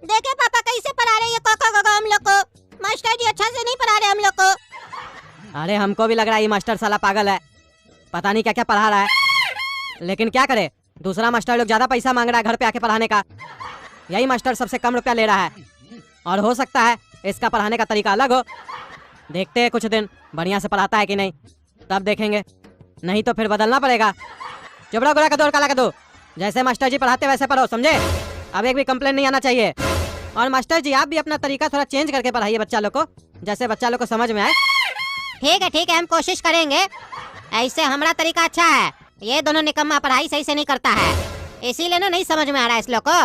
देखे पापा कैसे पढ़ा रहे हैं को हम लोग को। मास्टर जी अच्छा से नहीं पढ़ा रहे हम लोग को। अरे हमको भी लग रहा है ये मास्टर साला पागल है, पता नहीं क्या क्या पढ़ा रहा है। लेकिन क्या करे, दूसरा मास्टर लोग ज्यादा पैसा मांग रहा है घर पे आके पढ़ाने का, यही मास्टर सबसे कम रुपया ले रहा है। और हो सकता है इसका पढ़ाने का तरीका अलग हो। देखते हैं कुछ दिन बढ़िया से पढ़ाता है कि नहीं, तब देखेंगे, नहीं तो फिर बदलना पड़ेगा। चुपड़ा गोरा का दो और काला का दो, जैसे मास्टर जी पढ़ाते वैसे पढ़ो, समझे? अब एक भी कंप्लेंट नहीं आना चाहिए। और मास्टर जी आप भी अपना तरीका थोड़ा चेंज करके पढ़ाइए बच्चा लोग को, जैसे बच्चा लोग को समझ में आए। ठीक है हम कोशिश करेंगे। ऐसे हमारा तरीका अच्छा है, ये दोनों निकम्मा पढ़ाई सही से नहीं करता है, इसीलिए ना नहीं समझ में आ रहा है इस लोग को।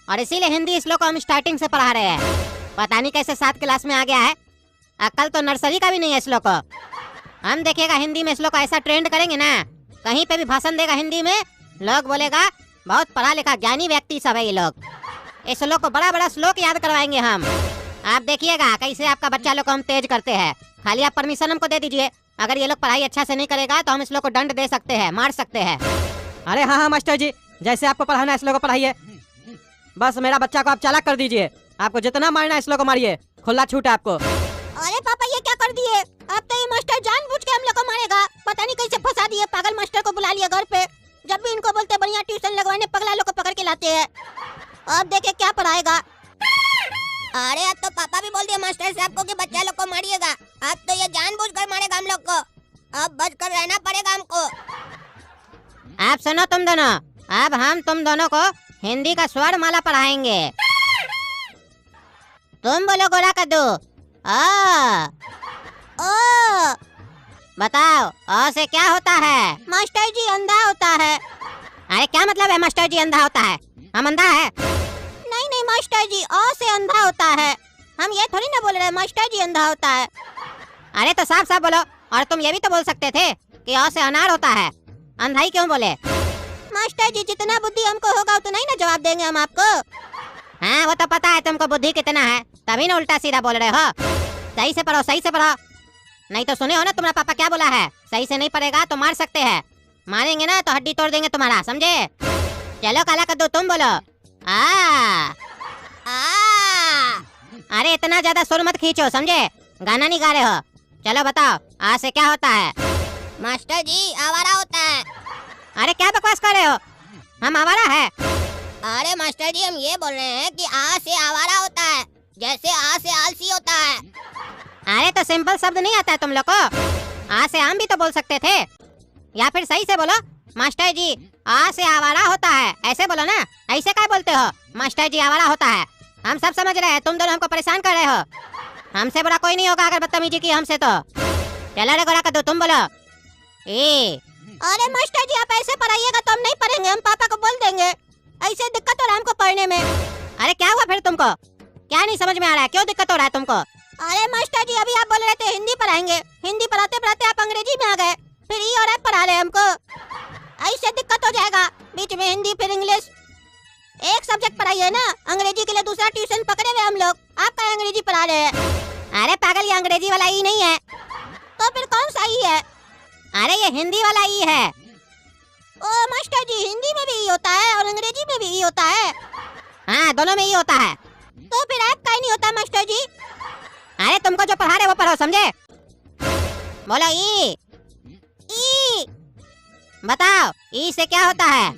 और इसीलिए हिंदी इस लोग को हम स्टार्टिंग से पढ़ा रहे हैं। पता नहीं कैसे 7 क्लास में आ गया है, अक्ल तो नर्सरी का भी नहीं है इस लोग को। हम देखिएगा हिंदी में इस लोग को ऐसा ट्रेंड करेंगे ना, कहीं पे भी भाषण देगा हिंदी में, लोग बोलेगा बहुत पढ़ा लिखा ज्ञानी व्यक्ति सब है ये लोग। इस लोग को बड़ा बड़ा श्लोक याद करवाएंगे हम। आप देखिएगा कैसे आपका बच्चा लोग को हम तेज करते हैं। खाली आप परमिशन हमको दे दीजिए, अगर ये लोग पढ़ाई अच्छा से नहीं करेगा तो हम इस लोग को दंड दे सकते हैं, मार सकते हैं। अरे हाँ मास्टर जी, जैसे आपको पढ़ाना है इस लोग को पढ़ाइए, बस मेरा बच्चा को आप चालाक कर दीजिए। आपको जितना मारना है इस लोग को मारिए, खुला छूट है आपको। अरे पापा ये क्या कर दिए, अब तो ये मास्टर जानबूझ के हम लोग को मारेगा। पता नहीं कैसे फंसा दिए, पागल मास्टर को बुला लिया घर पे। जब भी इनको बोलते बढ़िया ट्यूशन लगवाने, पगला लोग को पकड़ के लाते हैं। अब देखे क्या पढ़ाएगा। अरे अब तो पापा भी बोल दिए मास्टर साहब को कि बच्चा लोग को मारिएगा। अब तो ये जानबूझकर मारेगा हम लोग को, अब बच कर रहना पड़ेगा हमको। आप सुनो तुम दोनों, अब हम तुम दोनों को हिंदी का स्वर माला पढ़ाएंगे। तुम बोलो गोरा कद्दू, आ ओ। बताओ अ से क्या होता है? मास्टर जी अंधा होता है। अरे क्या मतलब है मास्टर जी अंधा होता है? हम अंधा है? नहीं मास्टर जी, अ से अंधा होता है। हम ये थोड़ी ना बोल रहे मास्टर जी अंधा होता है। अरे तो साफ साफ बोलो। और तुम ये भी तो बोल सकते थे कि अ से अनार होता है, अंधाई क्यों बोले? मास्टर जी जितना बुद्धि हमको होगा उतना ही ना जवाब देंगे हम आपको। हाँ वो तो पता है तुमको बुद्धि कितना है, तभी ना उल्टा सीधा बोल रहे हो। सही से पढ़ो, सही से पढ़ो, नहीं तो सुने हो ना तुम्हारा पापा क्या बोला है, सही से नहीं पढ़ेगा तो मार सकते हैं। मारेंगे ना तो हड्डी तोड़ देंगे तुम्हारा, समझे? चलो काला कद्दू तुम बोलो, आ। अरे इतना ज्यादा सुर मत खींचो, समझे? गाना नहीं गा रहे हो। चलो बताओ आ से क्या होता है? मास्टर जी आवारा होता है। अरे क्या बकवास कर रहे हो, हम आवारा है? अरे मास्टर जी हम ये बोल रहे हैं कि आ से आवारा होता है, जैसे आ से आलसी होता है। अरे तो सिंपल शब्द नहीं आता है तुम लोग को? आ से आम भी तो बोल सकते थे, या फिर सही से बोलो मास्टर जी आ से आवारा होता है, ऐसे बोलो ना। ऐसे क्या बोलते हो मास्टर जी आवारा होता है? हम सब समझ रहे हैं, तुम दोनों हमको परेशान कर रहे हो। हमसे बड़ा कोई नहीं होगा अगर बदतमीजी की हमसे तो। चलो रे गोरा कद्दू तुम बोलो, ए। अरे मास्टर जी आप ऐसे पढ़ाइएगा तो हम नहीं पढ़ेंगे, हम पापा को बोल देंगे। ऐसे दिक्कत हो रहा है हमको पढ़ने में। अरे क्या हुआ फिर तुमको, क्या नहीं समझ में आ रहा है, क्यों दिक्कत हो रहा है तुमको? अरे मास्टर जी अभी आप बोल रहे थे हिंदी पढ़ाएंगे, हिंदी पढ़ाते पढ़ाते आप अंग्रेजी में आ गए, फिर ई और एफ पढ़ा रहे हमको। ऐसे दिक्कत हो जाएगा, बीच में हिंदी फिर इंग्लिश। एक सब्जेक्ट पढ़ाइए ना, अंग्रेजी के लिए दूसरा ट्यूशन पकड़े हुए हम लोग, आप क्या अंग्रेजी पढ़ा रहे हैं? अरे पागल ये अंग्रेजी वाला ई नहीं है, तो फिर कौन सा ई है? अरे ये हिंदी वाला ई है। ओ मास्टर जी हिंदी में भी ई होता है और अंग्रेजी में भी ई होता है? हाँ दोनों में ई होता है। तो फिर ऐप का ही नहीं होता मास्टर जी? अरे तुमको जो पढ़ा रहे वो पढ़ो, समझे? बोलो ई। ई बताओ ई से क्या होता है?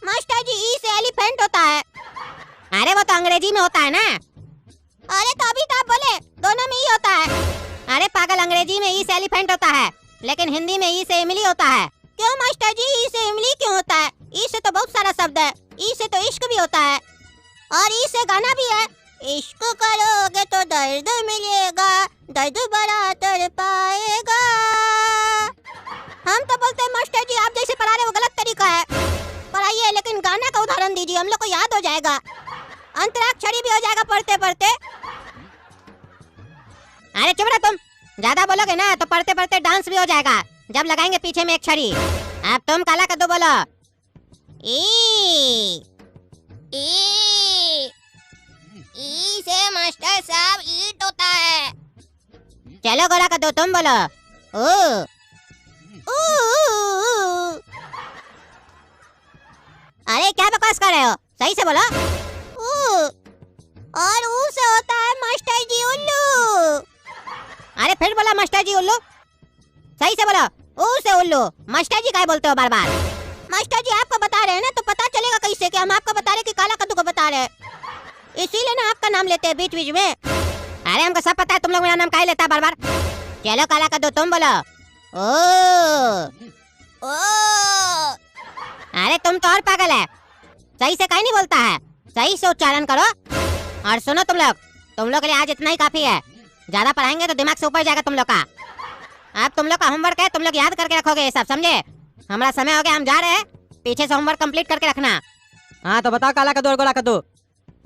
मास्टर जी ई से एलिफेंट होता है। अरे वो तो अंग्रेजी में होता है ना। अरे तो अभी तो आप बोले दोनों में ई होता है। अरे पागल अंग्रेजी में ई से एलिफेंट होता है, लेकिन हिंदी में ई से इमली होता है। क्यों मास्टर जी ई से इमली क्यों होता है? ई से तो बहुत सारा शब्द है, ई से तो इश्क भी होता है, और ई से गाना भी है, इश्क करोगे तो दर्द मिलेगा, दर्द बड़ा तर पाएगा। हम तो बोलते हैं मास्टर जी आप जैसे पढ़ा रहे वो गलत तरीका है, पढ़ाइए लेकिन गाना का उदाहरण दीजिए, हम लोग को याद हो जाएगा, अंतराक्षरी भी हो जाएगा पढ़ते पढ़ते। अरे चुप रहो तुम, ज्यादा बोलोगे ना तो पढ़ते पढ़ते डांस भी हो जाएगा, जब लगाएंगे पीछे में एक छड़ी। अब तुम काला कद्दू बोलो, ई। ई से मास्टर साहब ईट होता है। चलो गोरा कद्दू तुम बोलो, ओ। अरे क्या बकवास कर रहे हो, सही से बोलो। और ऊ से होता है मास्टर जी उल्लू। अरे फिर बोला मास्टर जी उल्लू, सही से बोलो। ऊ से उल्लू, मास्टर जी क्या बोलते हो बार बार? मास्टर जी आपको बता रहे हैं ना, तो पता चलेगा कैसे कि हम आपको बता रहे कि काला कद्दू को बता रहे हैं, इसीलिए ना आपका नाम लेते हैं बीच बीच में। अरे हमको सब पता है, तुम लोग मेरा नाम काहे लेता है बार बार। चलो काला कद्दू तुम बोलो। ओ अरे तुम तो और पागल है, सही से कहीं नहीं बोलता है, सही से उच्चारण करो। और सुनो तुम लोग के लिए आज इतना ही काफी है। ज्यादा पढ़ाएंगे तो दिमाग से ऊपर जाएगा तुम लोग का। अब तुम लोग का होमवर्क है, तुम लोग याद करके रखोगे ये सब, समझे? हमारा समय हो गया, हम जा रहे हैं, पीछे से होमवर्क कंप्लीट करके रखना। हाँ तो बताओ काला कद्दू और गोरा कद्दू,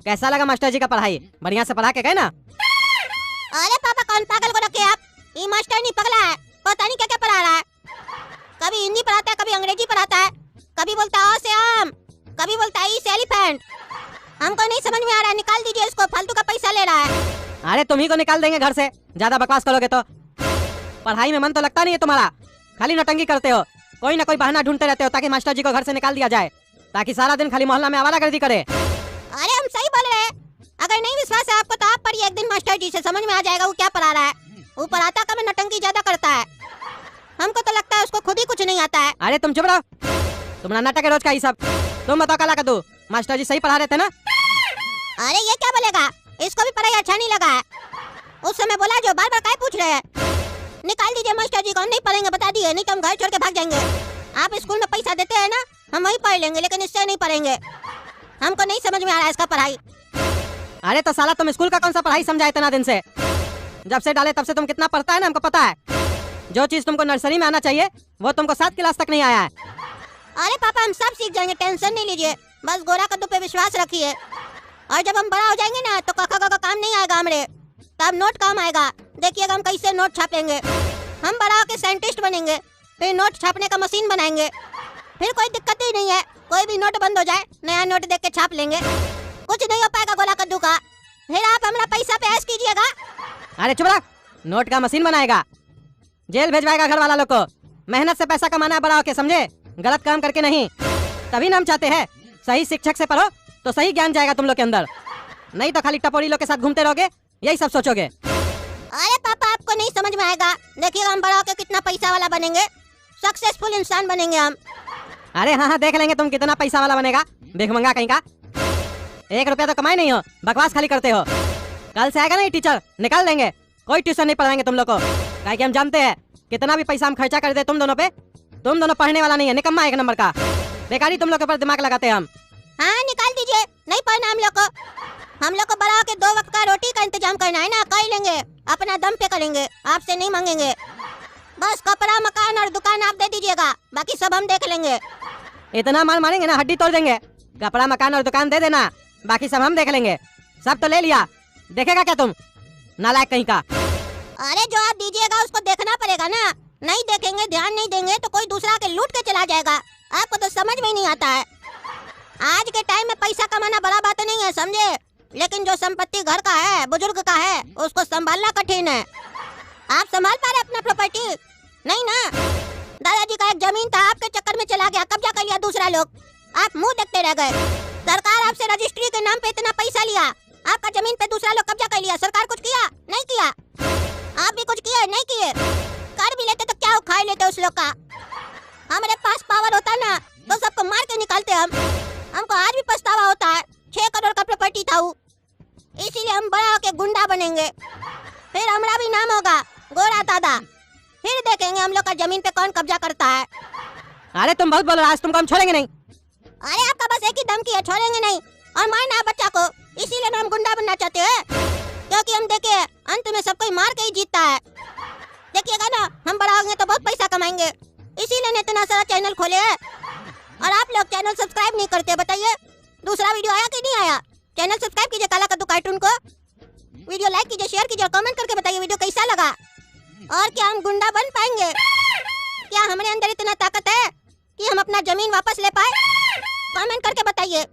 कैसा लगा मास्टर जी का पढ़ाई? बढ़िया से पढ़ा के गए ना? अरे पापा कौन पागल को रखे आप? ये मास्टर नहीं पगला है, पता नहीं क्या क्या पढ़ा रहा है। कभी हिंदी पढ़ाता है, कभी अंग्रेजी पढ़ाता है, कभी बोलता है से आम, कभी बोलता है ई से एलिफेंट। हमको नहीं समझ में आ रहा है, निकाल दीजिए इसको, फालतू का पैसा ले रहा है। अरे तुम ही को निकाल देंगे घर से, ज्यादा बकवास करोगे तो। पढ़ाई में मन तो लगता नहीं है तुम्हारा, खाली नटंगी करते हो, कोई ना कोई बहाना ढूंढते रहते हो ताकि मास्टर जी को घर से निकाल दिया जाए, ताकि सारा दिन खाली मोहल्ला में आवारागर्दी करे। अरे हम सही बोल रहे हैं, अगर नहीं विश्वास है आपको तो आप पढ़िए एक दिन मास्टर जी से, समझ में आ जाएगा वो क्या पढ़ा रहा है। वो पढ़ाता कब नटंकी ज्यादा करता है, हमको तो लगता है उसको खुद ही कुछ नहीं आता है। अरे तुम चुप रहो, तुम्हारा नाटक है रोज का ही सब। तुम बताओ काला कद्दू, मास्टर जी सही पढ़ा रहे थे ना? अरे ये क्या बोलेगा, इसको भी पढ़ाई अच्छा नहीं लगा है। उस समय बोला जो, बार बार क्या पूछ रहे हैं? निकाल दीजिए मास्टर जी को, हम नहीं पढ़ेंगे, बता दिए, नहीं तो हम घर छोड़ के भाग जाएंगे। आप स्कूल में पैसा देते हैं ना, हम वही पढ़ लेंगे, लेकिन इससे नहीं पढ़ेंगे। हमको नहीं समझ में आ रहा है इसका पढ़ाई। अरे तो साला तुम स्कूल का कौन सा पढ़ाई समझा इतना दिन से? जब से डाले तब से तुम कितना पढ़ता है ना, हमको पता है। जो चीज तुमको नर्सरी में आना चाहिए वो तुमको 7 क्लास तक नहीं आया है। अरे पापा हम सब सीख जाएंगे, टेंशन नहीं लीजिए, बस गोरा कद्दू पे विश्वास रखिए। और जब हम बड़ा हो जाएंगे ना तो कका का काम नहीं आएगा हमारे, तब नोट काम आएगा। देखिएगा हम कैसे नोट छापेंगे। हम बड़ा होकर साइंटिस्ट बनेंगे, फिर नोट छापने का मशीन बनाएंगे, फिर कोई दिक्कत ही नहीं है। कोई भी नोट बंद हो जाए, नया नोट देख के छाप लेंगे, कुछ नहीं हो पाएगा गोला कद्दू का। फिर आप हमारा पैसा पे ऐश कीजिएगा। अरे चुप रह, नोट का मशीन बनाएगा, जेल भेजवाएगा घर वाला लोग को। मेहनत से पैसा कमाना है बड़ा होके, समझे? गलत काम करके नहीं। तभी ना हम चाहते हैं सही शिक्षक से पढ़ो तो सही ज्ञान जाएगा तुम लोग के अंदर, नहीं तो खाली टपोरी लोग के साथ घूमते रहोगे, यही सब सोचोगे। अरे पापा आपको नहीं समझ में आएगा, देखिएगा हम बड़ा होकर कितना पैसा वाला बनेंगे, सक्सेसफुल इंसान बनेंगे हम। अरे हाँ हाँ देख लेंगे तुम कितना पैसा वाला बनेगा, भिखमंगा कहीं का। 1 रुपया तो कमाए नहीं हो, बकवास खाली करते हो। कल से आएगा ना ये टीचर, निकाल देंगे, कोई ट्यूशन नहीं पढ़ाएंगे तुम लोग को, काहे कि हम जानते हैं कितना भी पैसा हम खर्चा कर दे तुम दोनों पे, तुम दोनों पढ़ने वाला नहीं है, निकम्मा 1 नंबर का। बेकारी तुम लोग के ऊपर दिमाग लगाते हैं हम। हाँ निकाल दीजिए, नहीं पढ़ना हम लोग को। हम लोग को बड़ा होकर 2 वक्त का रोटी का इंतजाम करना है ना, कर लेंगे, अपना दम पे करेंगे, आपसे नहीं मांगेंगे। बस कपड़ा मकान और दुकान आप दे दीजिएगा, बाकी सब हम देख लेंगे। इतना मार मारेंगे ना हड्डी तोड़ देंगे। कपड़ा मकान और दुकान दे देना, बाकी सब हम देख लेंगे। सब तो ले लिया, देखेगा क्या तुम, नालायक कहीं का। अरे जो आप दीजिएगा उसको देखना पड़ेगा ना, नहीं देखेंगे, ध्यान नहीं देंगे तो कोई दूसरा के लूट के चला जाएगा। आपको तो समझ में ही नहीं आता है। आज के टाइम में पैसा कमाना बड़ा बात नहीं है, समझे? लेकिन जो संपत्ति घर का है, बुजुर्ग का है, उसको संभालना कठिन है। आप संभाल पा रहे अपना प्रॉपर्टी? नहीं ना। दादाजी का एक जमीन था, आपके चक्कर में चला गया, कब्जा कर लिया दूसरा लोग, आप मुंह देखते रह गए। सरकार आपसे रजिस्ट्री के नाम पे इतना पैसा लिया, आपका जमीन पे दूसरा लोग कब्जा कर लिया, सरकार कुछ किया? नहीं किया। आप भी कुछ किए? नहीं किए। कर भी लेते तो क्या उखाड़ लेते उस लोग का। हमारे पास पावर होता ना तो सबको मार के निकालते हम। हमको आज भी पछतावा होता है, 6 करोड़ का प्रॉपर्टी था वो, इसीलिए हम बड़ा होके गुंडा बनेंगे, फिर हमारा भी नाम होगा गोरा दादा, फिर देखेंगे हम लोग का जमीन पे कौन कब्जा करता है। अरे तुम बहुत बोलो, आज तुमको हम छोड़ेंगे नहीं। अरे आपका बस एक ही धमकी है, छोड़ेंगे नहीं और मारना है बच्चा को, इसीलिए ना हम गुंडा बनना चाहते हैं, क्योंकि हम देखे अंत में सब कोई मार के ही जीतता है। देखिएगा ना, हम बड़ा होंगे तो बहुत पैसा कमाएंगे, इसीलिए इतना सारा चैनल खोले है। और आप लोग चैनल सब्सक्राइब नहीं करते, बताइए दूसरा वीडियो आया कि नहीं आया? चैनल सब्सक्राइब कीजिए काला कद्दू कार्टून को, वीडियो लाइक कीजिए, शेयर कीजिए और कमेंट करके बताइए वीडियो कैसा लगा। और क्या हम गुंडा बन पाएंगे? क्या हमारे अंदर इतना ताकत है कि हम अपना जमीन वापस ले पाए? कमेंट करके बताइए।